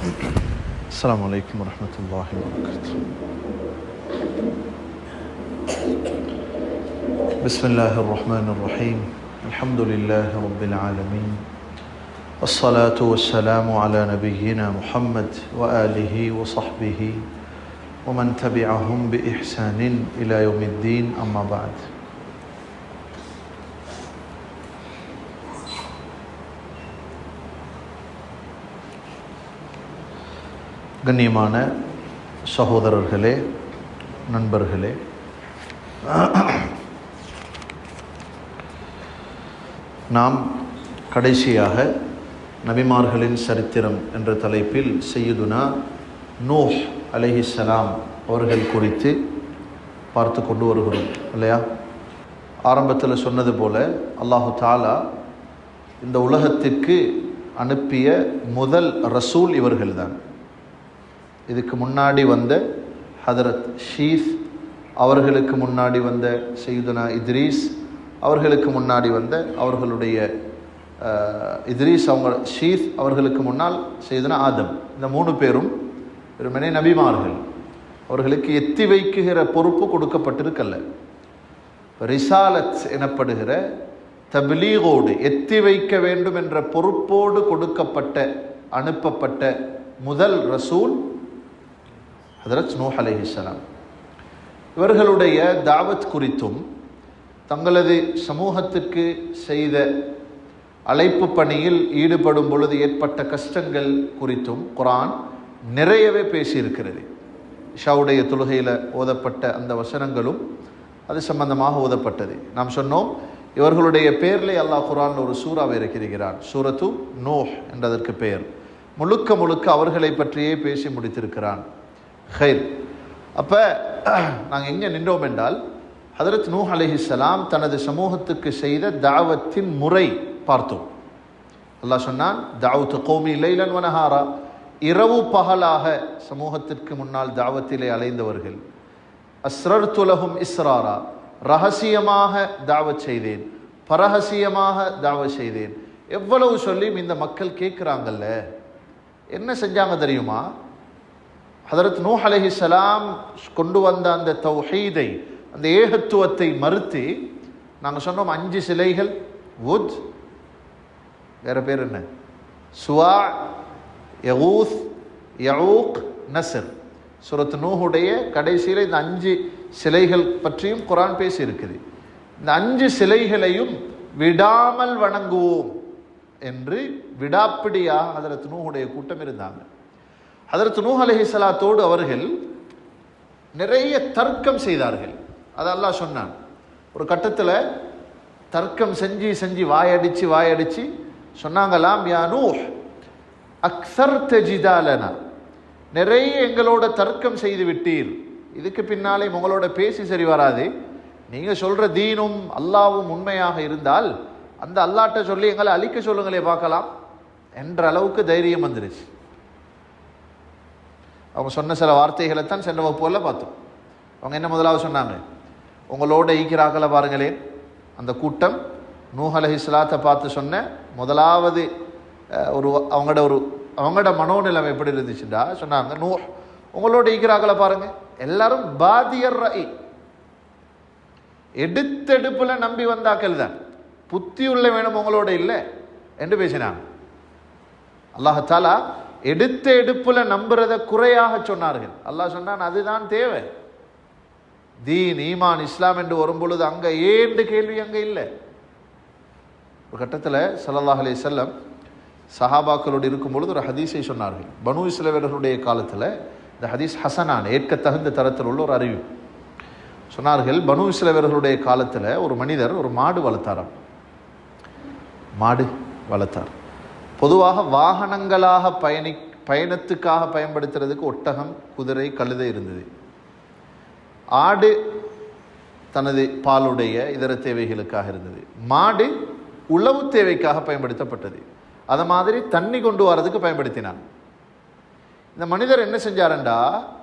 السلام عليكم ورحمة الله وبركاته. بسم الله الرحمن الرحيم. الحمد لله رب العالمين، الصلاة والسلام على نبينا محمد وآله وصحبه ومن تبعهم بإحسان إلى يوم الدين. أما بعد. கண்ணியமான சகோதரர்களே, நண்பர்களே, நாம் கடைசியாக நபிமார்களின் சரித்திரம் என்ற தலைப்பில் சையதுனா நூஹ் அலைஹிஸ்ஸலாம் அவர்கள் குறித்து பார்த்து கொண்டு வருகிறோம் இல்லையா? ஆரம்பத்தில் சொன்னது போல அல்லாஹு தாலா இந்த உலகத்திற்கு அனுப்பிய முதல் ரசூல் இவர்கள்தான். இதுக்கு முன்னாடி வந்த ஹதரத் ஷீஸ், அவர்களுக்கு முன்னாடி வந்த சையதுனா இத்ரீஸ், அவர்களுக்கு முன்னாடி வந்த அவர்களுடைய இத்ரீஸ் அவங்க ஷீஸ், அவர்களுக்கு முன்னால் சையதுனா ஆதம். இந்த 3 பேரும் வெறுமனே நபிமார்கள். அவர்களுக்கு எத்தி வைக்குகிற பொறுப்பு கொடுக்கப்பட்டிருக்கல்ல. ரிசாலத் எனப்படுகிற தப்லீகோடு எத்தி வைக்க வேண்டும் என்ற பொறுப்போடு கொடுக்கப்பட்ட அனுப்பப்பட்ட முதல் ரசூல் ஹதரத் நூஹ் அலைஹிஸ்ஸலாம். இவர்களுடைய தாவத் குறித்தும் தங்களது சமூகத்திற்கு செய்த அழைப்பு பணியில் ஈடுபடும் பொழுது ஏற்பட்ட கஷ்டங்கள் குறித்தும் குர்ஆன் நிறையவே பேசியிருக்கிறது. இஷாவுடைய தொழுகையில் ஓதப்பட்ட அந்த வசனங்களும் அது சம்பந்தமாக ஓதப்பட்டது. நாம் சொன்னோம், இவர்களுடைய பெயரிலே அல்லாஹ் குர்ஆனில் ஒரு சூறாவை இறக்கியிருக்கிறான். சூரத்து நூஹ் என்றதற்கு பெயர். முழுக்க முழுக்க அவர்களை பற்றியே பேசி முடித்திருக்கிறான். ஹைர். அப்போ நாங்கள் எங்கே நின்றோம் என்றால், ஹதரத் நூஹ் அலைஹிஸ்ஸலாம் தனது சமூகத்துக்கு செய்த தாவத்தின் முறை பார்த்தோம். அல்லாஹ் சொன்னான், தாவத்து கௌமி லைலன் வ நஹாரா, இரவு பகலாக சமூகத்திற்கு முன்னால் தாவத்திலே அலைந்தவர்கள். அஸ்ரர்து லஹும் இஸ்ராரா, ரகசியமாக தாவத் செய்தேன், பரஹசியமாக தாவத் செய்தேன். எவ்வளவு சொல்லியும் இந்த மக்கள் கேட்குறாங்கல்ல, என்ன செஞ்சாங்க தெரியுமா? ஹதரத் நூஹ் அலைஹிஸ்ஸலாம் கொண்டு வந்த அந்த தௌஹீதை, அந்த ஏகத்துவத்தை மறுத்து, நாங்கள் சொன்னோம் 5 சிலைகள், வுத், வேற பேர் என்ன, சுவா, யகூத், யஊக், நஸ்ர். சூரத் நூஹுடைய கடைசியில் இந்த 5 சிலைகள் பற்றியும் குர்ஆன் பேசி இருக்குது. இந்த 5 சிலைகளையும் விடாமல் வணங்குவோம் என்று விடாப்பிடியாக ஹதரத் நூஹுடைய கூட்டம் இருந்தாங்க. ஹதரத் நூஹ் அலைஹிஸ்ஸலாத்தோடு அவர்கள் நிறைய தர்க்கம் செய்தார்கள். அது அல்லாஹ் சொன்னான். ஒரு கட்டத்தில் தர்க்கம் செஞ்சு வாயடிச்சு சொன்னாங்களாம், யா நூஹ் அக்ஸர்த ஜிதாலனா, நிறைய எங்களோட தர்க்கம் செய்து விட்டீர், இதுக்கு பின்னாலே உங்களோட பேசி சரி வராது. நீங்கள் சொல்கிற தீனும் அல்லாவும் உண்மையாக இருந்தால் அந்த அல்லாட்ட சொல்லி எங்களை அழிக்க சொல்லுங்களே பார்க்கலாம் என்ற அளவுக்கு தைரியம் வந்துருச்சு. அவங்க சொன்ன சில வார்த்தைகளை தான் சென்ற வகுப்புல பார்த்தோம். அவங்க என்ன முதலாவது சொன்னாங்க? உங்களோட ஈக்கிறாக்களை பாருங்களேன். அந்த கூட்டம் நூஹ் அலைஹிஸ்ஸலாத்தை பார்த்து சொன்ன முதலாவது அவங்களோட மனோநிலைமை எப்படி இருந்துச்சுண்டா, சொன்னாங்க, நூஹ் உங்களோட ஈக்கிறாக்களை பாருங்க, எல்லாரும் பாதியர் ரஇ, எடுத்தெடுப்புல நம்பி வந்தாக்கள் தான், புத்தி உள்ள வேணும் உங்களோட இல்லை என்று பேசினாங்க. அல்லாஹ் தஆலா எடுத்த எடுப்புல நம்புறத குறையாக சொன்னார்கள். அல்லாஹ் சொன்னான், அதுதான் தேவை. தீன், ஈமான், இஸ்லாம் என்று வரும் பொழுது அங்க ஏண்டு கேள்வி அங்க இல்லை. ஒரு கட்டத்தில் ஸல்லல்லாஹு அலைஹி வஸல்லம் சஹாபாக்களோடு இருக்கும் பொழுது ஒரு ஹதீஸை சொன்னார்கள். பனு இஸ்ரவேலர்களுடைய காலத்தில் இந்த ஹதீஸ் ஹசனான ஏற்கத்தகுந்த தரத்தில் உள்ள ஒரு அறிவு. சொன்னார்கள், பனு இஸ்ரவேலர்களுடைய காலத்தில் ஒரு மனிதர் ஒரு மாடு வளர்த்தார். பொதுவாக வாகனங்களாக பயணத்துக்காக பயன்படுத்துறதுக்கு ஒட்டகம், குதிரை, கழுதை இருந்தது. ஆடு தனது பாலுடைய இதர தேவைகளுக்காக இருந்தது. மாடு உழவு தேவைக்காக பயன்படுத்தப்பட்டது. அதை மாதிரி தண்ணி கொண்டு வரதுக்கு பயன்படுத்தினான். இந்த மனிதர் என்ன செஞ்சாருண்டா,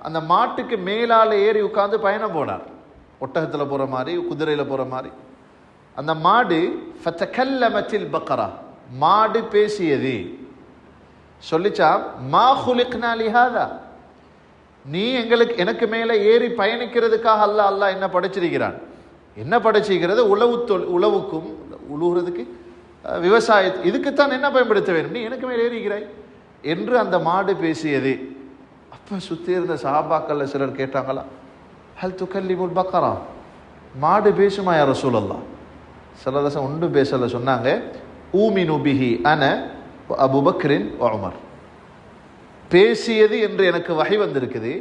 அந்த மாட்டுக்கு மேலால ஏறி உட்கார்ந்து பயணம் போனார். ஒட்டகத்தில் போகிற மாதிரி, குதிரையில் போகிற மாதிரி. அந்த மாடு ஃபதகல்லமத்தில் பக்கரா, மாடு பேசியது. சொல்லிச்சா, மா குலிக்னா லிஹாதா, நீ எனக்கு மேலே ஏறி பயணிக்கிறதுக்காக அல்லாஹ் என்ன படைச்சிருக்கிறான். என்ன படைச்சிக்கிறது? உழவுக்கும் உழுகிறதுக்கு விவசாய இதுக்குத்தான் என்ன பயன்படுத்த வேண்டும், நீ எனக்கு மேலே ஏறிக்கிறாய் என்று அந்த மாடு பேசியது. அப்போ சுற்றி இருந்த சஹாபாக்கள்ல சிலர் கேட்டாங்களா, ஹல் துகல்லிமுல் பக்கரா, மாடு பேசுமா யா ரசூலல்லாஹ்? ஸல்லல்லாஹு ஒன்றும் பேசல. சொன்னாங்க, ஊமினு பிஹி அன அபூபக்ரின் உமர், பேசியது என்று எனக்கு வஹி வந்திருக்குது,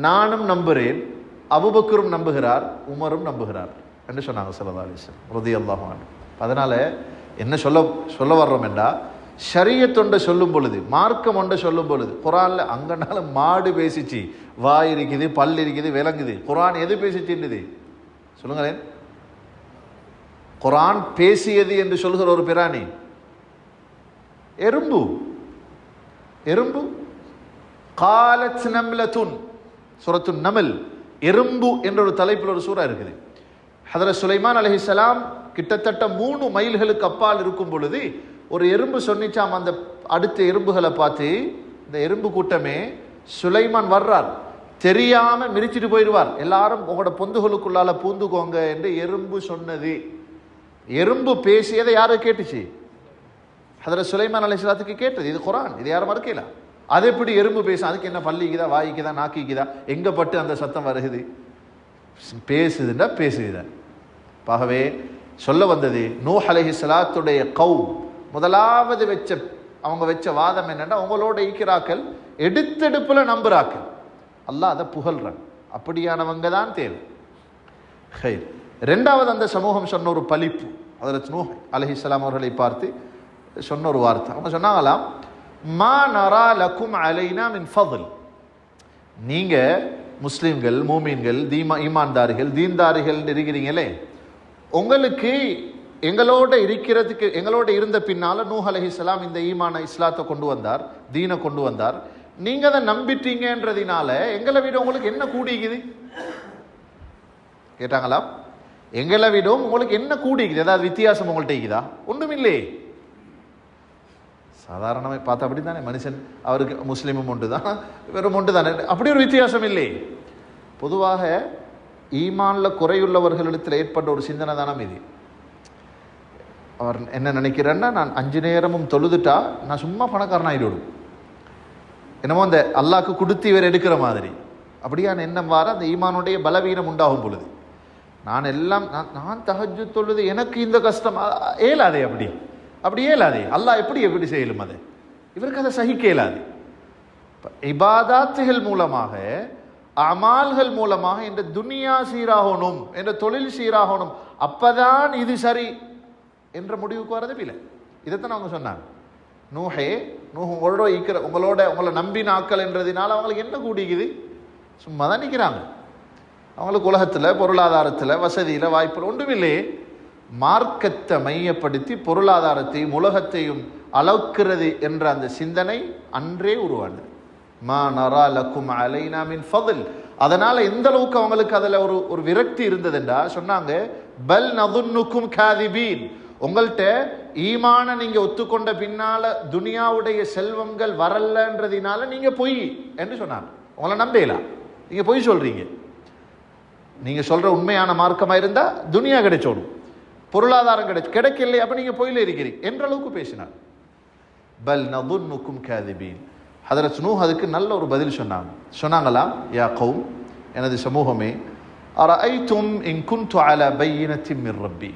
நானும் நம்புகிறேன், அபூபக்கரும் நம்புகிறார், உமரும் நம்புகிறார் என்று சொன்னாங்க ஸல்லல்லாஹு அலைஹி வஸல்லம் ரலியல்லாஹு அன்ஹு. அதனால என்ன சொல்ல வர்றோம் என்றா, ஷரியத் ஒன்றை சொல்லும் பொழுது, மார்க்கம் ஒன்றை சொல்லும் பொழுது, குரான்ல அங்கனால மாடு பேசிச்சு, வாய் இருக்குது, பல் இருக்குது, விளங்குது. குரான் எது பேசிச்சுன்றது சொல்லுங்களேன். குரான் பேசியது என்று சொல்கிற ஒரு பிராணி எறும்பு. எறும்பு காலத் நம்லத்துன், சூரத்துன் நமல், எறும்பு என்ற ஒரு தலைப்பில் ஒரு சூரா இருக்குது. ஹதரத் சுலைமான் அலைஹிஸ்ஸலாம் கிட்டத்தட்ட 3 மைல்களுக்கு அப்பால் இருக்கும் பொழுது ஒரு எறும்பு சொன்னிச்சாம் அந்த அடுத்த எறும்புகளை பார்த்து, இந்த எறும்பு கூட்டமே, சுலைமான் வர்றார், தெரியாம மிரிச்சிட்டு போயிடுவார், எல்லாரும் உங்களோட பொந்துகளுக்குள்ளால பூந்துக்கோங்க என்று எறும்பு சொன்னது. எறும்பு பேசியதை யாரு கேட்டுச்சு? ஹதரத் சுலைமான் அலைஹிஸ்ஸலாத்துக்கு கேட்டது. இது குரான், இது யாரும் மறுக்கல. அது எப்படி எறும்பு பேசும்? அதுக்கு என்ன பல்லிக்குதா, வாய்க்குதா, நாக்கிக்குதா, எங்க பட்டு அந்த சத்தம் வருகுது? பேசுதுன்னா பேசுதுதான். ஆகவே சொல்ல வந்தது, நூஹ் அலைஹிஸ்ஸலாத்துடைய கௌம் முதலாவது அவங்க வச்ச வாதம் என்னன்னா, உங்களோட ஈக்கிறாக்கள் எடுத்தெடுப்புல நம்புறாக்கள், அல்லாஹ் அதை புகழ்றான், அப்படியானவங்க தான் தேவை. ஹைர். ரெண்டாவது அந்த சமூகம் சொன்ன ஒரு பழிப்பு, ஹதரத் நூஹ் அலைஹிஸ்ஸலாம் அவர்களை பார்த்து சொன்ன ஒரு வார்த்தை. அவங்க சொன்னாங்களாம், மா நரா லக்கும் அலைனா மின் ஃபضல், நீங்க முஸ்லிம்கள், மூமீன்கள், ஈமான்தாரிகள், தீன்தாரிகள் இருக்கிறீங்களே, உங்களுக்கு எங்களோட இருக்கிறதுக்கு, எங்களோட இருந்த பின்னால நூஹ் அலைஹிஸ்ஸலாம் இந்த ஈமான இஸ்லாத்தை கொண்டு வந்தார், தீனை கொண்டு வந்தார், நீங்க அதை நம்பிட்டீங்கன்றதினால எங்களை விட உங்களுக்கு என்ன கூடிக்குது கேட்டாங்களா? எங்களை விடவும் உங்களுக்கு என்ன கூடிக்குது, ஏதாவது வித்தியாசம் உங்கள்கிட்ட இருக்குதா? ஒன்றுமில்லையே. சாதாரணமாக பார்த்தா அப்படி தானே, மனுஷன் அவருக்கு முஸ்லீமும் ஒன்று தான், வெறும் ஒன்று தானே, அப்படி ஒரு வித்தியாசம் இல்லை. பொதுவாக ஈமான்ல குறையுள்ளவர்களிடத்தில் ஏற்பட்ட ஒரு சிந்தனை தானம் இது. அவர் என்ன நினைக்கிறேன்னா, நான் 5 நேரமும் தொழுதுட்டா நான் சும்மா பணக்காரன் ஆகிடும், என்னமோ அந்த அல்லாஹ்க்கு கொடுத்து இவர் எடுக்கிற மாதிரி, அப்படியான எண்ணம் வார அந்த ஈமானுடைய பலவீனம் உண்டாகும் பொழுது, நான் தஹஜ்ஜுத் தொழுது எனக்கு இந்த கஷ்டம் ஏலாதே, அப்படி ஏலாதே, அல்லாஹ் எப்படி செய்யலும் அதை, இவருக்கு அதை சகிக்க இயலாது. இபாதாத்துகள் மூலமாக, அமால்கள் மூலமாக இந்த துனியா சீராகணும், என்ற தொழில் சீராகணும், அப்பதான் இது சரி என்ற முடிவுக்கு வரது இல்லை. இதைத்தான் அவங்க சொன்னாங்க, நூஹே, உங்களை நம்பின ஆக்கள் என்றதுனால அவங்களுக்கு என்ன கூடிக்குது? சும்மா தான் நிற்கிறாங்க. அவங்களுக்கு உலகத்தில், பொருளாதாரத்தில், வசதியில், வாய்ப்பில் ஒன்றுமில்லையே. மார்க்கத்தை மையப்படுத்தி பொருளாதாரத்தையும் உலகத்தையும் அளக்கிறது என்ற அந்த சிந்தனை அன்றே உருவானது. மா நரா லக்கும் அலைனா மின் ஃபضல். அதனால எந்த அளவுக்கு அவங்களுக்கு அதில் ஒரு விரக்தி இருந்ததுண்டா, சொன்னாங்க, பல் நதுன்னுக்கும் காதிபீன், உங்கள்கிட்ட ஈமான நீங்க ஒத்துக்கொண்ட பின்னால துனியாவுடைய செல்வங்கள் வரலன்றதினால நீங்க பொய் என்று சொன்னாங்க. உங்களை நம்பலாம், நீங்க பொய் சொல்றீங்க. நீங்க சொல்ற உண்மையான மார்க்கமா இருந்தா துனியா கிடைச்சோடும், பொருளாதாரம் கிடைக்கல, அப்ப நீங்க பொய்ல இருக்கிறீங்க என்ற அளவுக்கு பேசினார். பல் நதுன்னுக்கும் காதிபீன். ஹதரத் நூஹ் அதுக்கு நல்ல ஒரு பதில் சொன்னாங்களாம், யா கௌம், எனது சமூகமே, அரஐதும் இன் குன்து அலா பையினத்தின் மிர் ரப்பி,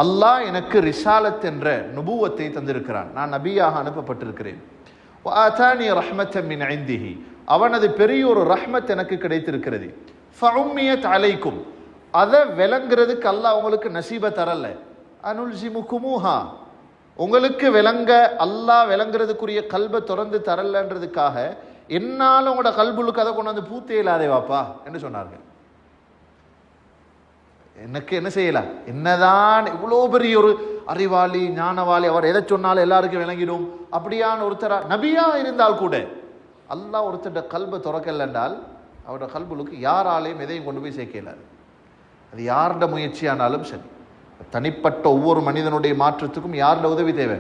அல்லாஹ் எனக்கு ரிசாலத் என்ற நுபுவத்தை தந்திருக்கிறான், நான் நபியாக அனுப்பப்பட்டிருக்கிறேன். வஆதானி ரஹ்மத்தன் மின் இந்திஹி, அவனது பெரிய ஒரு ரஹ்மத் எனக்கு கிடைத்திருக்கிறது. ஃபஉம்மியத் அலைக்கும், அதை விளங்குறதுக்கு அல்லாஹ் உங்களுக்கு நசீப தரல. அனுல்சிமுகுமுஹா, உங்களுக்கு அல்லாஹ் விளங்குறதுக்குரிய கல்பை திறந்து தரலன்றதுக்காக என்னாலும் உங்களோட கல்புளுக்கு அதை கொண்டு வந்து பூத்தே இல்லாதே வாப்பா என்று சொன்னார்கள். எனக்கு என்ன செய்யலாம், என்னதான் இவ்வளோ பெரிய ஒரு அறிவாளி, ஞானவாளி, அவர் எதை சொன்னாலும் எல்லாருக்கும் விளங்கிடும், அப்படியான ஒருத்தரா நபியா இருந்தால் கூட அல்லாஹ் ஒருத்தர் கல்பை திறக்கல என்றால் அவரோட கல்புளுக்கு யாராலையும் எதையும் கொண்டு போய் சேர்க்கலாது. அது யாரோட முயற்சியானாலும் சரி, தனிப்பட்ட ஒவ்வொரு மனிதனுடைய மாற்றத்துக்கும் யாரோட உதவி தேவை?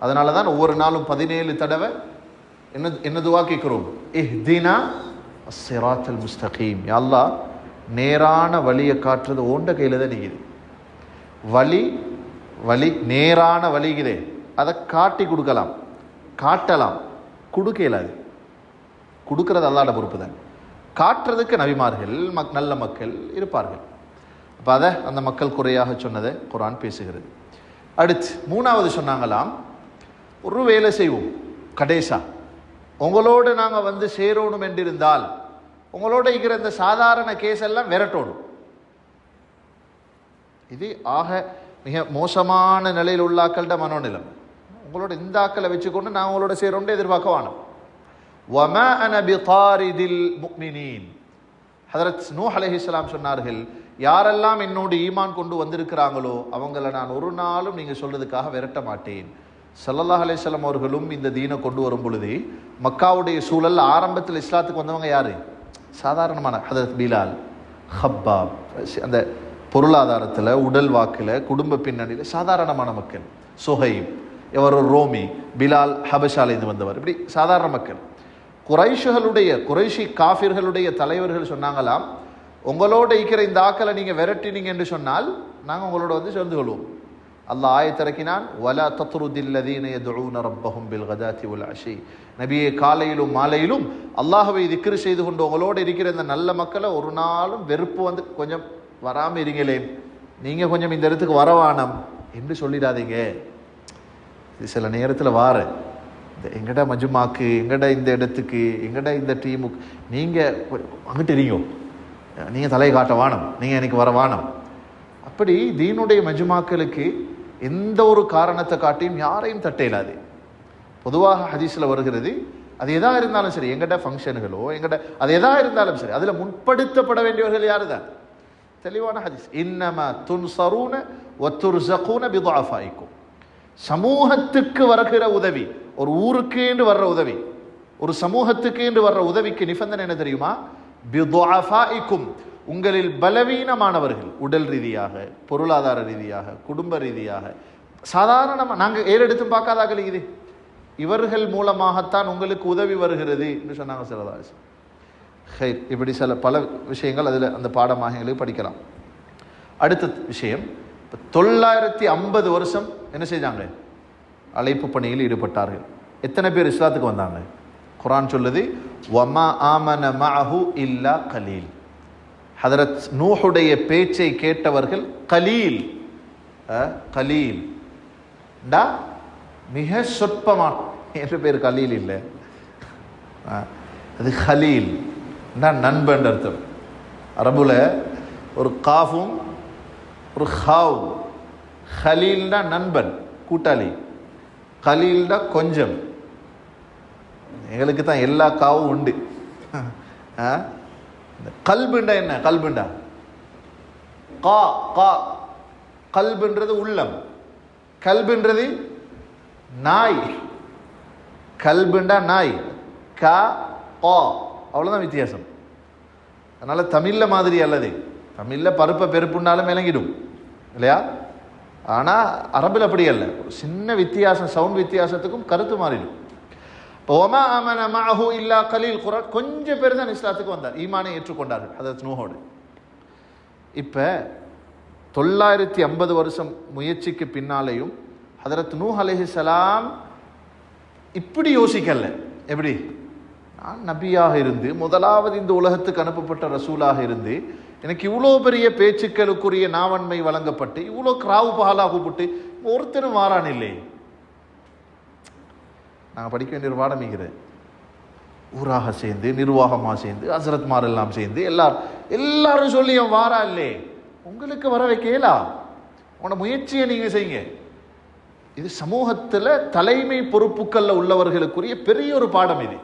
அதனால தான் ஒவ்வொரு நாளும் 17 தடவை என்ன துவா கேட்கிறோம்? இஹ்தினா அஸ்ஸிராத்தல் முஸ்தகீம். யா அல்லாஹ், நேரான வழியை காட்டுறது ஓண்ட கையில் தான் நிற்குது. வழி நேரான வழிகிறே, அதை காட்டி கொடுக்கலாம், காட்டலாம், கொடுக்க இயலாது. கொடுக்கறது அல்லாஹ்வுடைய பொறுப்பு தான். காட்டுறதுக்கு நபிமார்கள் நல்ல மக்கள் இருப்பார்கள். அப்போ அதை அந்த மக்கள் குறையாக சொன்னதை குர்ஆன் பேசுகிறது. அடுத்து 3வது சொன்னாங்களாம், ஒரு வேலை செய்வோம் கடைசா, உங்களோடு நாங்கள் வந்து சேரணும் என்றிருந்தால் உங்களோட இருக்கிற இந்த சாதாரண கேஸ் எல்லாம் விரட்டணும். இது ஆக மிக மோசமான நிலையில் உள்ள ஆக்கள்கிட்ட மனோநிலம். உங்களோட இந்த ஆக்களை வச்சுக்கொண்டு நான் உங்களோட சேரோன்னு எதிர்பார்க்க வேணும். வமா அன பிதாரிதில் முஃமினீன். ஹதரத் நூஹ் அலைஹிஸ்ஸலாம் சொன்னார்கள், யாரெல்லாம் என்னோடு ஈமான் கொண்டு வந்திருக்கிறாங்களோ அவங்கள நான் ஒரு நாளும் நீங்கள் சொல்றதுக்காக விரட்ட மாட்டேன். ஸல்லல்லாஹு அலைஹி வஸல்லம் அவர்களும் இந்த தீனை கொண்டு வரும் பொழுது மக்காவுடைய சூழல் ஆரம்பத்தில் இஸ்லாத்துக்கு வந்தவங்க யாரு? சாதாரணமான ஹதரத் பிலால், ஹப்பாப், அந்த பொருளாதாரத்தில், உடல் வாக்கில், குடும்ப பின்னணியில் சாதாரணமான மக்கள். சுஹைப் இவர் ஒரு ரோமி, பிலால் ஹபஷாலேருந்து வந்தவர், இப்படி சாதாரண மக்கள். குறைஷி காஃபிர்களுடைய தலைவர்கள் சொன்னாங்களாம், உங்களோட இருக்கிற இந்த ஆக்களை நீங்கள் விரட்டினீங்க என்று சொன்னால் நாங்கள் உங்களோட வந்து சேர்ந்து கொள்வோம். அல்லாஹ் ஆயத்திறக்கினான், வலா தத்ருதில்லதீன யதுஊன ரப்பஹும் பில் கதாத்தி வல் அஷி. நபியே, காலையிலும் மாலையிலும் அல்லாஹ்வை திக்ர் செய்து கொண்டு உங்களோட இருக்கிற இந்த நல்ல மக்களை ஒரு நாளும் வெறுப்பு வந்து கொஞ்சம் வராமல் இருங்களே, நீங்கள் கொஞ்சம் இந்த இடத்துக்கு வரவானம் என்று சொல்லிடாதீங்க. இது சில நேரத்தில் வார எங்கட மஜ்மாக்கு, எங்கட இந்த இடத்துக்கு, எங்கட இந்த டீமுக்கு நீங்கள் அங்கிட்டு இருங்கோ, நீங்கள் தலையை காட்ட வானம், நீங்கள் எனக்கு வர வானம். அப்படி தீனுடைய மஜ்மாக்களுக்கு எந்த ஒரு காரணத்தை காட்டியும் யாரையும் தட்ட இயலாது. பொதுவாக ஹதீஸில் வருகிறது, அது எதாக இருந்தாலும் சரி, எங்கட ஃபங்க்ஷனுகளோ அது எதாக இருந்தாலும் சரி, அதில் முற்படுத்தப்பட வேண்டியவர்கள் யாரு தான்? தெளிவான ஹதீஸ், இன்னமா துன்சரூன வத்துர்ஸகூன பிதுஅஃபாயிக்கும். சமூகத்துக்கு வருகிற உதவி, ஒரு ஊருக்கு என்று வர்ற உதவி, ஒரு சமூகத்துக்கு என்று வர்ற உதவிக்கு நிபந்தனை என்ன தெரியுமா? பிதுஅஃபாயிக்கும், உங்களில் பலவீனமானவர்கள், உடல் ரீதியாக, பொருளாதார ரீதியாக, குடும்ப ரீதியாக, சாதாரணமாக நாங்கள் ஏறெடுத்தும் பார்க்காதாக இது, இவர்கள் மூலமாகத்தான் உங்களுக்கு உதவி வருகிறது என்று சொன்னாங்க சிலதாஸ். இப்படி பல விஷயங்கள் அதில் அந்த பாடமாக எங்களுக்கு படிக்கலாம். அடுத்த விஷயம், 950 வருஷம் என்ன செஞ்சாங்க? அழைப்பு பணியில் ஈடுபட்டார்கள். எத்தனை பேர் இஸ்லாத்துக்கு வந்தாங்க? குர்ஆன் சொல்லுது, வமா ஆமன மஅஹு இல்லா கலீல். ஹதரத் நூஹுடைய பேச்சை கேட்டவர்கள் கலீல். கலீல் மிக சொற்பமான என்ற பேர் கலீல் இல்லை, அது ஹலீல், நண்பன் அர்த்தம். அரபுல ஒரு காஃபும் ஒரு ஹாவும். ஹலீல்னா நண்பன், கூட்டாளி. கலீல்னா கொஞ்சம். எங்களுக்கு தான் எல்லா காவும் உண்டு. கல்புண்டா என்ன? கல்புண்டா கா கா கல்புன்றது உள்ளம், கல்புன்றது நாய். கல்புண்டா நாய், கா கா, அவ்வளோதான் வித்தியாசம். அதனால தமிழ்ல மாதிரி அல்லது, தமிழ்ல பருப்பை பெருப்புண்டாலும் விளங்கிடும் இல்லையா? ஆனால் அரபில் அப்படி அல்ல, ஒரு சின்ன வித்தியாசம், சவுண்ட் வித்தியாசத்துக்கும் கருத்து மாறிடும். ஒமா ஆமன மஅஹு இல்லா கலீல். குர்ஆன் கொஞ்சம் பேர் தான் இஸ்லாத்துக்கு வந்தார், ஈமானை ஏற்றுக்கொண்டார்கள் ஹதரத் நூஹோடு. இப்போ 950 வருஷம் முயற்சிக்கு பின்னாலேயும் ஹதரத் நூஹ் அலைஹிஸ்ஸலாம் இப்படி யோசிக்கல. எப்படி? நான் நபியாக இருந்து, முதலாவது இந்த உலகத்துக்கு அனுப்பப்பட்ட ரசூலாக இருந்து, எனக்கு இவ்வளோ பெரிய பேச்சுக்களுக்குரிய நாவன்மை வழங்கப்பட்டு, இவ்வளோ கிராவு பகலாக கூப்பிட்டு ஒருத்தரும் வாரான் இல்லை. நாங்கள் படிக்க வேண்டிய ஒரு பாடமிக்கிறது, ஊராக சேர்ந்து, நிர்வாகமாக சேர்ந்து, ஹசரத்மார் எல்லாம் சேர்ந்து எல்லாரும் சொல்லி அவன் வாரா இல்லை, உங்களுக்கு வர வைக்கலா, உன முயற்சியை நீங்கள் செய்யுங்க. இது சமூகத்தில் தலைமை பொறுப்புகளில் உள்ளவர்களுக்குரிய பெரிய ஒரு பாடம். இது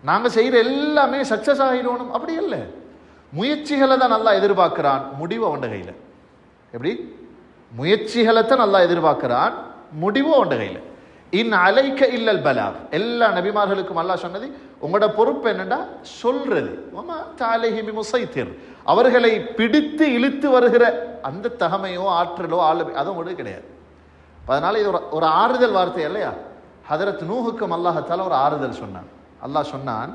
நாங்கள் செய்கிற எல்லாமே சக்சஸ் ஆகிடணும் அப்படி இல்லை, முயற்சிகளை தான் நல்லா எதிர்பார்க்கிறான், முடிவு அவன் கையில். எப்படி? முயற்சிகளை தான் நல்லா எதிர்பார்க்கிறான், முடிவு அவன் கையில். இன் அலைக்க இல்லல் பலாக். எல்லா நபிமார்களுக்கும் அல்லாஹ் சொன்னது, உங்களோட பொறுப்பு என்னன்னா சொல்றது. அவர்களை பிடித்து இழுத்து வருகிற அந்த தகமையோ ஆற்றலோ அது உங்களுக்கு கிடையாது. அதனால இது ஒரு ஆறுதல் வார்த்தை இல்லையா? ஹதரத் நூஹுக்கும் அல்லாஹத்தால ஒரு ஆறுதல் சொன்னான். அல்லாஹ் சொன்னான்,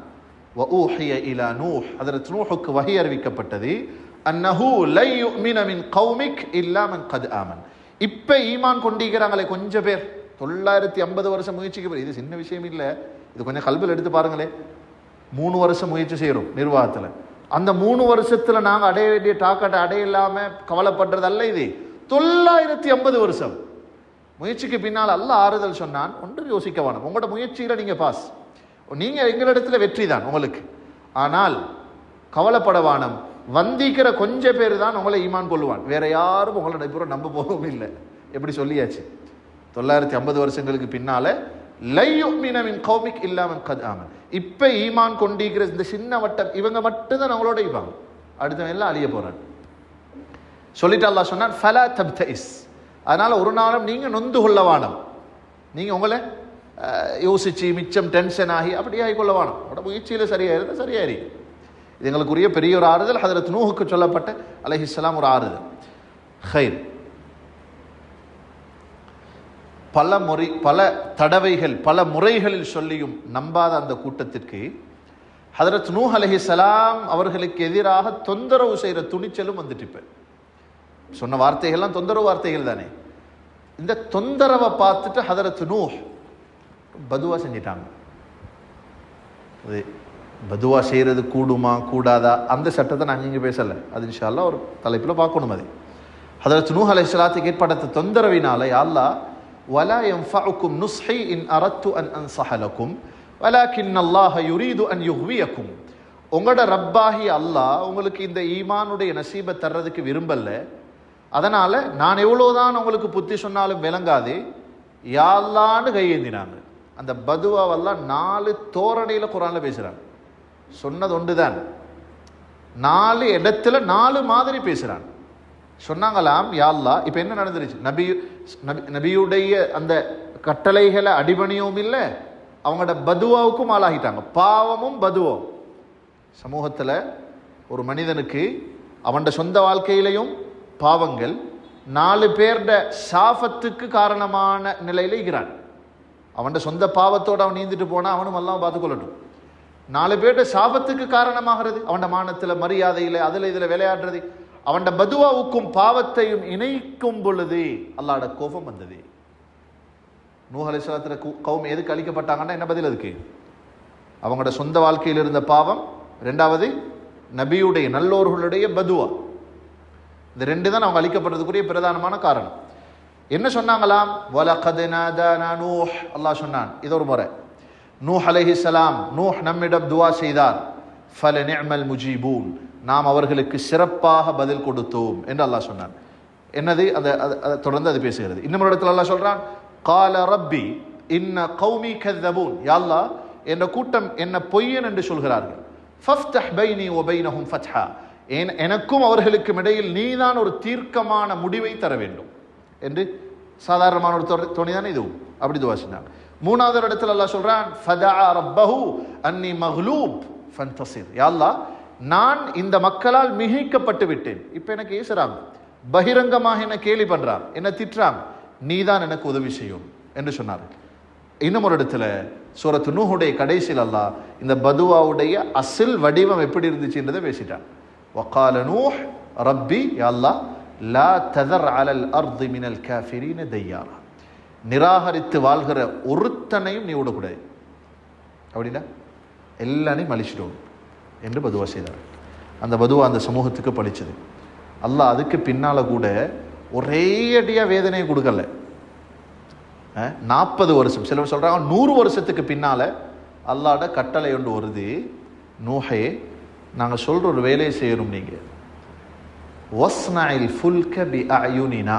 வஊஹிய இலா நூஹ், ஹதரத் நூஹுக்கு வஹி அறிவிக்கப்பட்டது, அன்னஹு லை யுமின மின் கௌமிக் இல்லா மன் கத் ஆமன். இப்ப ஈமான் கொண்டிருக்கிறாங்களே கொஞ்சம் பேர், 950 வருஷம் முயற்சிக்கு பேர், இது சின்ன விஷயம் இல்லை. இது கொஞ்சம் கல்வியில் எடுத்து பாருங்களே. 3 வருஷம் முயற்சி செய்கிறோம் நிர்வாகத்தில். அந்த 3 வருஷத்துல நாங்கள் அடைய வேண்டிய டாக்கெட்டை அடையில்லாம கவலைப்படுறது அல்ல இது. 950 வருஷம் முயற்சிக்கு பின்னால் அல்ல ஆறுதல் சொன்னான். ஒன்று யோசிக்க வேணும், உங்களோட முயற்சியில நீங்க பாஸ், நீங்க எங்களிடத்துல வெற்றி தான் உங்களுக்கு. ஆனால் கவலைப்பட வேணும், வந்திக்கிற கொஞ்ச பேர் தான் உங்களை ஈமான் கொள்ளுவான், வேற யாரும் உங்களோட இப்போ நம்ப போகவும் இல்லை. எப்படி சொல்லியாச்சு, 950 வருஷங்களுக்கு பின்னால லை யுமின மின் கௌமிக் இல்லா மன் கத் ஆமன். இப்ப ஈமான் கொண்டிருக்கிற இந்த சின்ன வட்டம் இவங்க மட்டும்தான் அவங்களோட இவாங்க, அடுத்தவன் எல்லாம் அழிய போறான் சொல்லிட்டு அல்லாஹ் சொன்னான், ஃபலா தப்தஇஸ். அதனால ஒரு நாளும் நீங்க நொந்து கொள்ள வானம், நீங்க உங்களை யோசிச்சு மிச்சம் டென்ஷன் ஆகி அப்படி ஆகிக்கொள்ள வானம். உங்களோட முயற்சியில சரியாயிருந்தா சரியாயிரு. இது எங்களுக்குரிய பெரிய ஒரு ஆறுதல். ஹதரத் நூஹுக்கு சொல்லப்பட்ட அலைஹிஸ்ஸலாம் ஒரு ஆறுதல். ஹைர், பல தடவைகள் பல முறைகளில் சொல்லியும் நம்பாத அந்த கூட்டத்திற்கு ஹதரத் நூஹ் அலைஹிஸ்ஸலாம் அவர்களுக்கு எதிராக தொந்தரவு செய்கிற துணிச்சலும் வந்துட்டு இப்ப சொன்ன வார்த்தைகள்லாம் தொந்தரவு வார்த்தைகள் தானே. இந்த தொந்தரவை பார்த்துட்டு ஹதரத் நூஹ் பதுவா செஞ்சிட்டாங்க. அது பதுவா செய்யறது கூடுமா கூடாதா அந்த சட்டத்தை நாங்கள் இங்கே பேசலை, அது இன்ஷா அல்லாஹ் ஒரு தலைப்பில் பார்க்கணும். அது ஹதரத் நூஹ் அலைஹிஸ்ஸலாத்துக்கு ஏற்பட்ட தொந்தரவினால, யா அல்லாஹ் வலா யன்ஃபஉக்கும் நுஸ்ஹி இன் அரத்து அன் அன்ஸஹ லக்கும் வலாக்கின் அல்லாஹ் யுரீது அன் யுஹ்வியக்கும். உங்களோட ரப்பாகி அல்லாஹ் உங்களுக்கு இந்த ஈமானுடைய நசீபை தர்றதுக்கு விரும்பல, அதனால நான் எவ்வளவுதான் உங்களுக்கு புத்தி சொன்னாலும் விளங்காது யா அல்லாஹ்னு கையேந்தினாங்க. அந்த பதுவாவெல்லாம் 4 தோரணையில குர்ஆன்ல பேசுறாங்க. சொன்னது ஒன்றுதான், 4 இடத்துல 4 மாதிரி பேசுறாங்க. சொன்னாங்களாம், யா அல்லாஹ். இப்ப என்ன நடந்துருச்சு, நபியுடைய அந்த கட்டளைகளை அடிபணியவும் இல்லை, அவங்களோட பதுவாவுக்கும் ஆளாகிட்டாங்க. பாவமும் பதுவும் சமூகத்துல ஒரு மனிதனுக்கு அவன் சொந்த வாழ்க்கையிலையும் பாவங்கள் 4 பேர்ட சாபத்துக்கு காரணமான நிலையில இருக்கிறான். அவன் சொந்த பாவத்தோடு அவன் நீந்திட்டு போனா அவனும் எல்லாம் பார்த்துக்கொள்ளட்டும். 4 பேர்ட சாபத்துக்கு காரணமாகிறது அவன் மானத்துல மரியாதையில அதுல இதுல விளையாடுறது. அவன் பதுவாவுக்கும் பாவத்தையும் இணைக்கும் பொழுது அல்லாஹ்வோட கோபம் வந்தது. நூஹ் அலைஹிஸ்ஸலாத்துல கௌம் எதுக்கு அழிக்கப்பட்டாங்கன்னா என்ன பதில் அதுக்கு? அவங்களோட சொந்த வாழ்க்கையில் இருந்த பாவம், 2வது நபியுடைய நல்லோர்களுடைய பதுவா. இந்த 2 தான் அவங்க அழிக்கப்பட்டதுக்குரிய பிரதானமான காரணம். என்ன சொன்னாங்களாம், வலகத் நாதானா நூஹ், அல்லாஹ் சொன்னான். இது ஒரு முறை நூஹ் அலைஹிஸ்ஸலாம், நூஹ் நம்மிடம் துவா செய்தார், ஃபலநிஅமல் முஜீபூன், நாம் அவர்களுக்கு சிறப்பாக பதில் கொடுத்தோம் என்று அல்லாஹ் சொன்னான். என்னது அதை தொடர்ந்து அது பேசுகிறது. இன்னொரு இடத்துல அல்லாஹ் சொல்றான், கால ரப்பி இன்ன கௌமி கذبூன், யா அல்லாஹ் என்ற கூட்டம் என்ன பொய்யன் என்று சொல்கிறார்கள், ஃபஃப்தஹ் பைனி வ பைனஹும் ஃபத்ஹா, எனக்கும் அவர்களுக்கும் இடையில் நீதான் ஒரு தீர்க்கமான முடிவை தர வேண்டும் என்று சாதாரணமான ஒரு துணை தான் இதுவும். அப்படி துவா செஞ்சாங்க. 3வது இடத்துல அல்லாஹ் சொல்றான், ஃபதஆ ரப்பஹு அன்னி மக்லூப் ஃபன்தஸிர், யா அல்லாஹ் நான் இந்த மக்களால் மிகைக்கப்பட்டு விட்டேன், இப்ப எனக்கு ஏசுறாங்க, பகிரங்கமாக என்ன கேலி பண்றாங்க, என்ன திட்டுறாங்க, நீதான் எனக்கு உதவி செய்யும் என்று சொன்னார். இன்னும் ஒரு இடத்துல சூரத்து நூஹுடைய கடைசியில் அல்லாஹ் இந்த பதுவாவுடைய அசில் வடிவம் எப்படி இருந்துச்சுன்றதை பேசிட்டான். வகால நூஹ் ரப்பி, யா அல்லாஹ் லா ததர் அலல் அர்தி மினல் காஃபிரீன தய்யாரா, நிராகரித்து வாழ்கிற ஒருத்தனையும் நீ விடக்கூடாது, அப்படின்னா எல்லாரையும் அழிச்சிடும் என்று பதுவா செய்தார். அந்த பதுவா அந்த சமூகத்துக்கு பழிச்சது. அல்லாஹ் அதுக்கு பின்னால கூட ஒரே அடியா வேதனையை கொடுக்கல. 40 வருஷம், சிலர் சொல்றாங்க 100 வருஷத்துக்கு பின்னால அல்லாஹ்வோட கட்டளை ஒன்று வருது, நூஹே நாங்க சொல்ற ஒரு வேலையை செய்யணும், நீங்க வஸ்னஇல் ஃபுல்க பிஅயுனினா,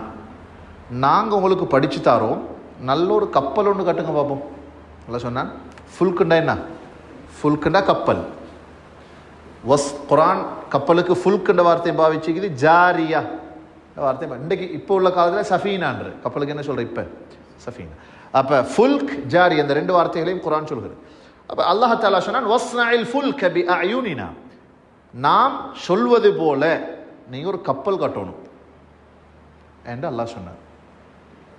நாங்க உங்களுக்கு படிச்சு தாரோம், நல்ல ஒரு கப்பல் ஒன்று கட்டுங்க பார்ப்போம். அல்லாஹ் சொன்னான். ஃபுல்குண்டா என்ன? ஃபுல்குண்டா கப்பல். குர்ஆன் கப்பலுக்கு ஃபுல்குண்ட வார்த்தையை பாவிச்சுக்குது, ஜாரியா வார்த்தை. இன்றைக்கு இப்போ உள்ள காலத்தில் சஃபீனான்ற கப்பலுக்கு என்ன சொல்ற, இப்ப சஃபீனா. அப்ப ஃபுல்க் ஜாரி அந்த 2 வார்த்தைகளையும் குர்ஆன் சொல்கிறது. அப்ப அல்லாஹ் தஆலா சொன்னான், வஸ்னஇல் ஃபுல்க பிஅயுனினா, நாம் சொல்வது போல நீங்க ஒரு கப்பல் கட்டணும் என்று அல்லாஹ் சொன்னார்.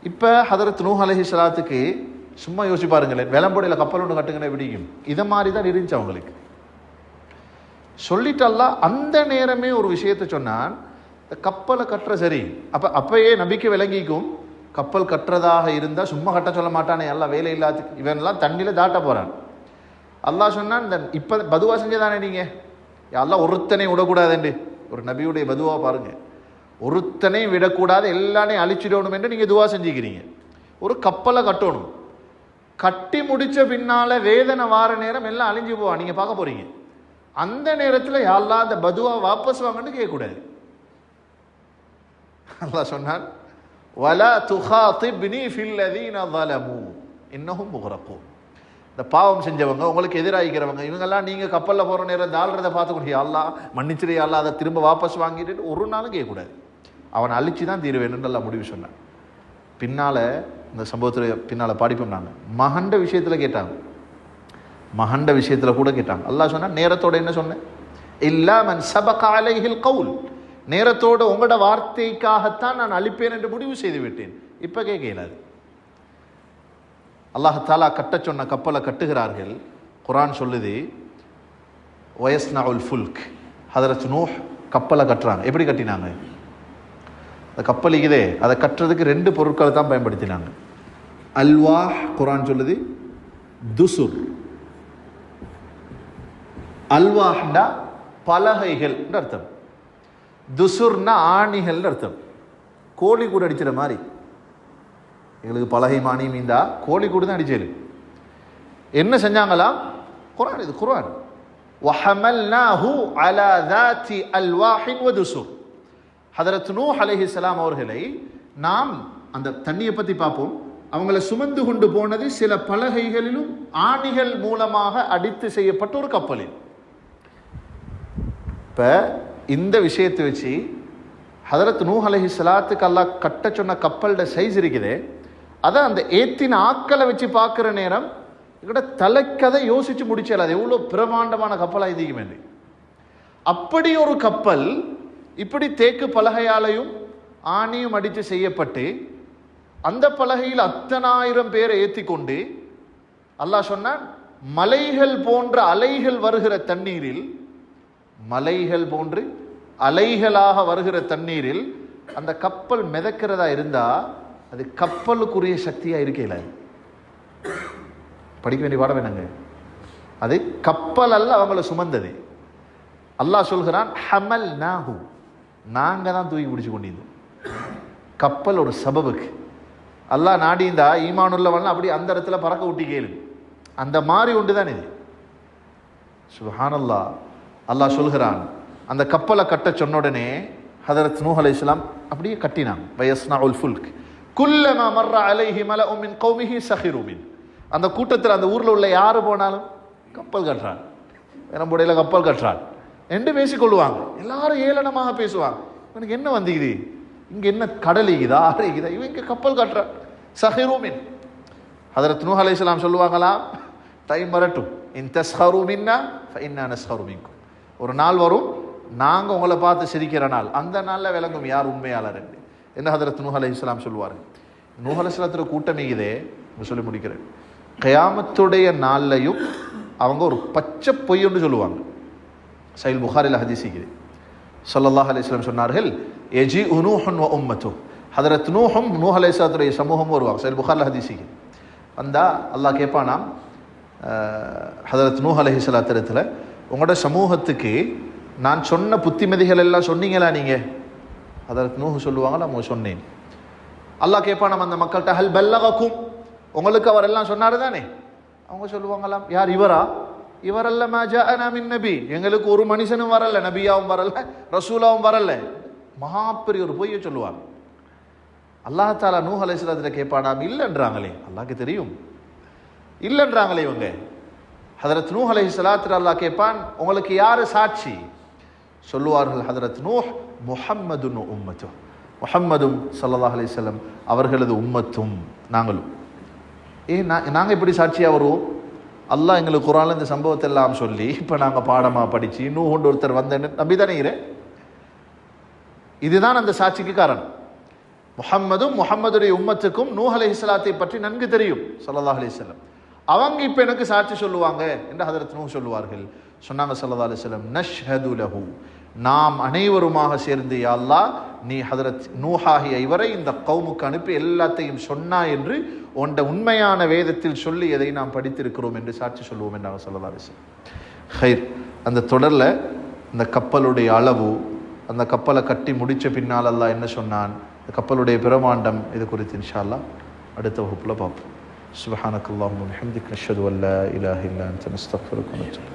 இப்போ ஹதரத் நூஹ் அலைஹிஸ்ஸலாத்துக்கு சும்மா யோசிச்சு பாருங்களேன், வெளம்பொடையில் கப்பல் ஒன்று கட்டுங்கன்னா பிடிக்கும். இதை மாதிரி தான் இருந்துச்சு அவங்களுக்கு. சொல்லிட்டு அல்லாஹ் அந்த நேரமே ஒரு விஷயத்தை சொன்னான், இந்த கப்பலை கட்டுற சரி. அப்பயே நபிக்கு விளங்கிக்கும், கப்பல் கட்டுறதாக இருந்தால் சும்மா கட்ட சொல்ல மாட்டானே, எல்லாம் வேலை இல்லாத இவன்லாம் தண்ணியில் தாட்ட போகிறான். அல்லாஹ் சொன்னான், இந்த இப்போ பதுவா செஞ்சதானே நீங்கள், எல்லாம் ஒருத்தனை விடக்கூடாதுண்டு. ஒரு நபியுடைய பதுவா பாருங்க, ஒருத்தனையும் விடக்கூடாது, எல்லாரையும் அழிச்சிடணும் என்று நீங்கள் துவா செஞ்சுக்கிறீங்க. ஒரு கப்பலை கட்டணும், கட்டி முடிச்ச பின்னால வேதனை வார நேரம் எல்லாம் அழிஞ்சு போவா, நீங்கள் பார்க்க போறீங்க. அந்த நேரத்தில் யாரெல்லாம் அந்த பதுவா வாபஸ் வாங்கன்னு கேட்கக்கூடாது. அல்லாஹ் சொன்னான், வலா துகாதிப்னி ஃபில்லதீன ஸலமூ இன்னஹும் முக்ரகூன். இந்த பாவம் செஞ்சவங்க, உங்களுக்கு எதிராகிறவங்க, இவங்கெல்லாம் நீங்கள் கப்பலில் போகிற நேரம் தாழ்றதை பார்த்துக்கூடிய அல்லாஹ் மன்னிச்சிரு, அல்லாஹ் அதை திரும்ப வாபஸ் வாங்கிட்டு ஒரு நாளும் கேட்கக்கூடாது. அவனை அழிச்சு தான் தீருவேன்னு எல்லாம் முடிவு சொன்னான். பின்னால் இந்த சம்பவத்தில் பின்னால் படிப்போம் நாங்கள். மகண்ட விஷயத்தில் கேட்டாங்க, மகண்ட விஷயத்தில் கூட கேட்டாங்க. அல்லாஹ் சொன்னால் நேரத்தோட என்ன சொன்னேன், இல்லா மன் சபக அலைஹில் கவுல், நேரத்தோடு உங்களோட வார்த்தைக்காகத்தான் நான் அழிப்பேன் என்று முடிவு செய்து விட்டேன். இப்போ கேட்க இயலாது. அல்லாஹ் தாலா கட்ட சொன்ன கப்பலை கட்டுகிறார்கள். குர்ஆன் சொல்லுது, வயஸ்னஉல் ஃபுல்க், ஹதரத் நூஹ் கப்பலை கட்டுறாங்க. எப்படி கட்டினாங்க? அந்த கப்பல் இதே அதை கட்டுறதுக்கு 2 பொருட்களை தான் பயன்படுத்தினாங்க. அல்வாஹ், குர்ஆன் சொல்லுது, துசுர். அல்வாஹ்னா பலகைகள் அர்த்தம், துசுர்னா ஆணிகள் அர்த்தம். கோழி கூட அடிச்சிட மாதிரி, எங்களுக்கு பலகை மானி மீந்தா கோழி கூட தான் அடிச்சது. என்ன செஞ்சாங்களாம்? குர்ஆன், இது குர்ஆன். வஹமல்னாஹு அலா ذات அல்வாஹ் வதுசுர். ஹதரத் நூஹ் அலைஹிஸ்ஸலாம் அவர்களை நாம் அந்த தண்ணியை பற்றி பார்ப்போம். அவங்கள சுமந்து கொண்டு போனது சில பலகைகளிலும் ஆணிகள் மூலமாக அடித்து செய்யப்பட்ட ஒரு கப்பலில். இப்போ இந்த விஷயத்தை வச்சு ஹதரத் நூஹ் அலைஹிஸ்ஸலாத்துக்கு அல்லாஹ் கட்ட சொன்ன கப்பலோட சைஸ் இருக்குதே, அதை அந்த ஏத்தின ஆக்களை வச்சு பார்க்குற நேரம் எங்கள்கிட்ட தலைக்கதை யோசிச்சு முடிச்சால் அது எவ்வளோ பிரமாண்டமான கப்பலாக இதுக்குமே. அப்படி ஒரு கப்பல் இப்படி தேக்கு பலகையாலையும் ஆணியும் அடித்து செய்யப்பட்டு அந்த பலகையில் அத்தனாயிரம் பேரை ஏற்றி கொண்டு அல்லாஹ் சொன்னான், மலைகள் போன்ற அலைகள் வருகிற தண்ணீரில், மலைகள் போன்று அலைகளாக வருகிற தண்ணீரில் அந்த கப்பல் மிதக்கிறதா இருந்தா அது கப்பலுக்குரிய சக்தியா இருக்கல. படிக்க வேண்டிய பாடம் என்னங்க, அது கப்பல் அல்ல அவங்கள சுமந்தது. அல்லாஹ் சொல்கிறான், ஹமல்னாஹு, நாங்க தான் தூக்கி பிடிச்சு கொண்டிருந்தோம். கப்பல் ஒரு சபபுக்கு. அல்லாஹ் நாடிந்தா ஈமானுள்ளவன் அப்படி அந்த இடத்துல பறக்க விட்டி கேளு, அந்த மாதிரி ஒன்று தான் இது. சுப்ஹானல்லாஹ். அல்லாஹ் சொல்கிறான், அந்த கப்பலை கட்ட சொன்ன உடனே ஹதரத் நூஹ் அலைஹிஸ்ஸலாம் அப்படியே கட்டினான். வயஸ்னஉல் ஃபுல்க் குல்லமா மர்ர அலைஹி மலஉ மின் கௌமிஹி சஹிரு மின். அந்த கூட்டத்தில் அந்த ஊரில் உள்ள யாரு போனாலும் கப்பல் கட்டுறான், நம்முடைய கப்பல் கட்டுறான் என்று பேசிக்கொள்வாங்க. எல்லாரும் ஏளனமாக பேசுவாங்க, இவனுக்கு என்ன வந்துக்குது, இங்கே என்ன கடல் இருக்குதா ஆறு இருக்குதா, இவன் இங்கே கப்பல் கட்டுறான். சஹிரு மின். ஹதரத் நூஹ் அலைஹிஸ்ஸலாம் சொல்லுவாங்களாம், டைம் வரட்டும், இன் தஸ்ஹரு மின்னா ஃபஇன்னா நஸ்ஹரு மின்கும். ஒரு நாள் வரும், நாங்கள் உங்களை பார்த்து சிரிக்கிற நாள், அந்த நாளில் விளங்கும் யார் உண்மையாளர் என்று. என்ன ஹதரத் நூஹ் அலைஹிஸ்ஸலாம் சொல்லுவார். நூஹ் அலைஹிஸ்ஸலாத்துடைய கூட்டம் இதே சொல்லி முடிக்கிறேன். கியாமத்துடைய நாள்லையும் அவங்க ஒரு பச்சை பொய் ஒன்று சொல்லுவாங்க. சஹீஹ் புகாரில் ஹதீஸ் இருக்குது. ஸல்லல்லாஹு அலைஹி வஸல்லம் சொன்னார்கள், எஜி நூஹுன் வ உம்மத்துஹு, ஹதரத் நூஹும் நூஹ் அலைஹிஸ்ஸலாத்துடைய சமூகம் வருவாங்க. சஹீஹ் புகாரில் ஹதீஸ் இருக்குது. வந்தா அல்லாஹ் கேட்பானாம் ஹதரத் நூஹ் அலைஹிஸ்ஸலாத்துல, உங்களோட சமூகத்துக்கு நான் சொன்ன புத்திமதிகள் எல்லாம் சொன்னீங்களா நீங்கள்? ஹதரத் நூஹ் சொல்லுவாங்களா, அவங்க சொன்னேன். அல்லாஹ் கேட்பானாம் அந்த மக்கள்கிட்ட, ஹல் பல்லகக்கும், உங்களுக்கு அவர் எல்லாம் சொன்னாரு தானே? அவங்க சொல்லுவாங்களாம், யார் இவரா? இவரல்ல மா ஜாஅனா மின் நபி, எங்களுக்கு ஒரு மனுஷனும் வரல, நபியாவும் வரல, ரசூலாவும் வரல. மகா பெரிய ஒரு பொய்யை சொல்லுவாங்க. அல்லாஹ் தாலா நூஹ் அலைஹிஸ்ஸலாத்துல கேட்பானாம், இல்லைன்றாங்களே, அல்லாஹ்க்கு தெரியும், இல்லைன்றாங்களே இவங்க. ஹதரத் நூஹ் அலைஹிஸ்ஸலாத்துல அல்லாஹ் கேட்பான், உங்களுக்கு யாரு சாட்சி? சொல்லுவார்கள் ஹதரத் நூஹ், முஹம்மதுன் உம்மத்து, முஹம்மதும் ஸல்லல்லாஹு அலைஹி வஸல்லம் அவர்களது உம்மத்தும் நாங்களும். நாங்கள் இப்படி சாட்சியாக வருவோம்? அல்லாஹ் எங்களுக்கு குர்ஆன்ல இந்த சம்பவத்தை எல்லாம் சொல்லி இப்போ நாங்கள் பாடமாக படித்து இன்னும் கொண்டு ஒருத்தர் வந்தேன்னு நம்பி தானே. இதுதான் அந்த சாட்சிக்கு காரணம். முஹம்மதும் முஹம்மதுடைய உம்மத்துக்கும் நூஹ் அலைஹிஸ்ஸலாத்தை பற்றி நன்கு தெரியும் ஸல்லல்லாஹு அலைஹி வஸல்லம். அவங்க இப்போ எனக்கு சாட்சி சொல்லுவாங்க என்று ஹதரத் நூஹ் சொல்லுவார்கள். சொன்னாங்க ஸல்லல்லாஹு அலைஹி வஸல்லம், நஷ்ஹது லஹு, நாம் அனைவருமாக சேர்ந்து யா அல்லாஹ் நீ ஹதரத் நூஹாகிய இவரை இந்த கௌமுக்கு அனுப்பி எல்லாத்தையும் சொன்னா என்று உண்ட உண்மையான வேதத்தில் சொல்லி எதை நாம் படித்திருக்கிறோம் என்று சாட்சி சொல்லுவோம் என்றாங்க ஸல்லல்லாஹு அலைஹி வஸல்லம். ஹைர், அந்த தொடரில் அந்த கப்பலுடைய அளவு, அந்த கப்பலை கட்டி முடித்த பின்னால் அல்லாஹ் என்ன சொன்னான், இந்த கப்பலுடைய பிரமாண்டம், இது குறித்து இன்ஷா அல்லாஹ் அடுத்த வகுப்பில் பார்ப்போம். சுப்ஹானக்கல்லாஹும்ம வபிஹம்திக நஷ்ஹது அன் லா இலாஹா இல்லா அன்த நஸ்தக்ஃபிருக வ நத்தூபு